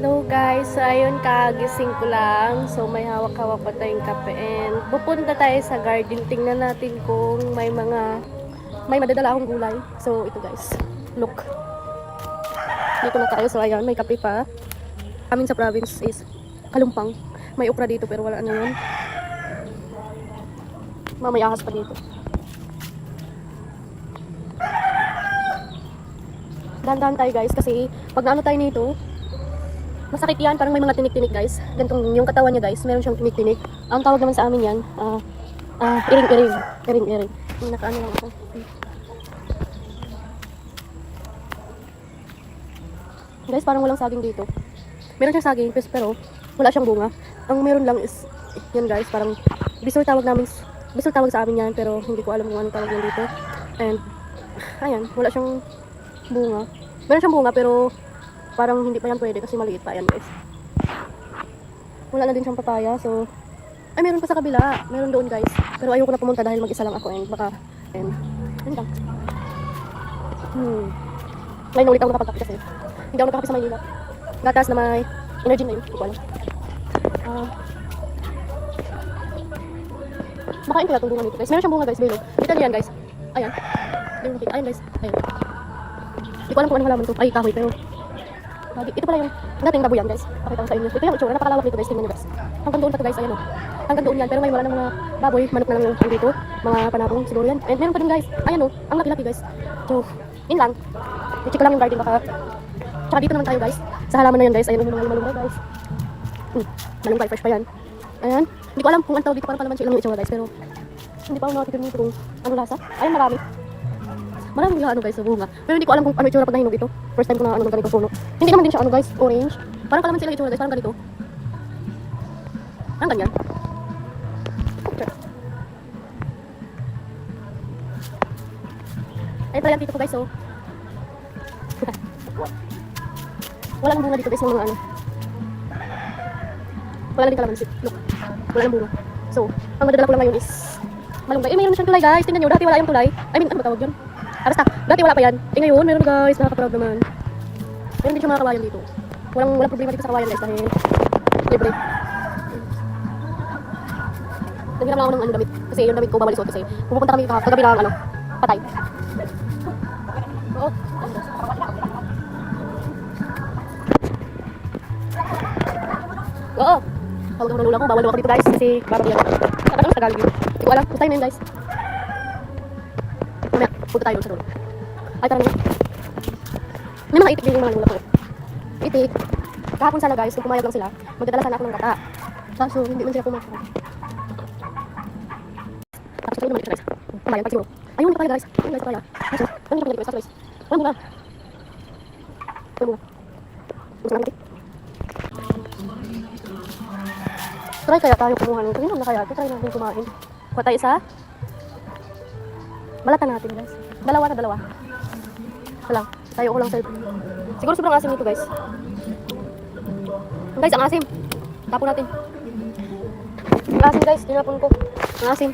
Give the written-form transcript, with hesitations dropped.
Hello guys, so ayun kagising ko lang. So may hawak-hawak pa tayong kape and pupunta tayo sa garden. Tingnan natin kung may madadala akong gulay. So ito guys, look. Dito na tayo. So ayun, may kape pa. Amin sa province is kalumpang. May okra dito pero wala na yun. May ahas pa dito. Dahan-dahan tayo guys kasi pag naano tayo nito, masakit yan, parang may mga tinik-tinik guys. Gantong yung katawan niya guys, meron siyang tinik-tinik. Ang tawag naman sa amin yan, iring-iring. Yung nakaano lang ako. Guys, parang walang saging dito. Meron siyang saging, pero wala siyang bunga. Ang meron lang is, yan guys, parang bisur tawag sa amin yan, pero hindi ko alam kung anong tawag yan dito. And, ayan, wala siyang bunga. Meron siyang bunga, pero parang hindi pa yan pwede kasi maliit pa yan guys. Wala na din siyang papaya, so ay meron pa sa kabila, meron doon guys, pero ayoko na pumunta dahil mag-isa lang ako and baka ayun lang. Ngayon ulit ako nakapagkape kasi hindi ako nagkakape sa Maynila. Gatas na may energy na yun, hindi ko alam. Makain kaya itong bunga nito guys. Meron siyang bunga guys, bilog. Kita niyo yan guys. Ayan. Ayan guys. Ayan. Hindi ko alam kung anong halaman to. Ay, kahoy pero ito pala yung dating baboy yan guys. Pakita ko sa inyo. Ito yung itsura, napakalawak nito guys. Tingnan nyo guys. Hanggang doon pa to guys. Ayan o. Hanggang doon yan. Pero ngayon wala ng mga baboy. Manok na lang yung dito. Mga panabong siguro yan. And meron pa din guys. Ayan o. Ang laki-laki guys. So, yun lang. I-check ko lang yung garden baka. Tsaka dito naman tayo guys. Sa halaman na yan guys. Ayan o yung mga malunggay guys. Malunggay. Fresh pa yan. Ayan. Hindi ko alam kung ang tawag dito. Parang palamansi lang yung itsura guys. Pero hindi pa ako nakatikim nito kung ano lasa. Ayan, marami. Maraming ano guys sa bunga. Pero hindi ko alam kung ano itsura pag nahinog ito. First time ko na ano ganito puno. Hindi naman din siya ano guys, orange. Parang kalaman sila itsura guys, parang ganito. Ang ganyan. Ay pala dito ko guys, so. Walang bunga dito guys ng mga ano. Wala na din kalamansi. Look. Wala nang bunga. So, ang madadala ko lang ngayon is malunggay. Eh, mayroon na siyang tulay guys. Tingnan nyo, dati wala yung tulay. I mean, ano ba tawag yun? Basta, dati wala pa yan. Eh ngayon, meron guys, nakaka-proud naman. Meron din siya mga kawayan dito. Walang problema dito sa kawayan guys dahil libre. Naghiram lang ako ng ano damit. Kasi yung damit ko bawal isuot kasi pupunta kami kagabi lang ano, patay. Oo. Oo. Tawag ako ng lula ko, bawal ako dito guys kasi barbie ako. Saka sa Tagalog yun. Hindi ko alam, punta tayo na yun guys. Mamaya, punta tayo sa doon. Ay, tara na. May mga itik din yung mga lula ko. Itik. Kahapon sana guys, kung pumayag lang sila, magdadala sana ako ng gata. Kaso, hindi man sila pumayag. Tapos ito naman ito guys. Pumayag pa siguro. Ayun, hindi pa guys. Ayun guys, papaya. Kaso, ano hindi pa guys? Guys. Walang bunga. Walang bunga. Gusto namin itik. Try kaya tayo kumuha nito. Hindi na kaya ito. Try natin kumain. Kuha tayo isa. Balatan natin guys. Dalawa. Wala. Tayo ko lang self. Siguro sobrang asim nito guys. Guys, ang asim. Tapon natin. Ang asim guys. Tinapon ko. Ang asim.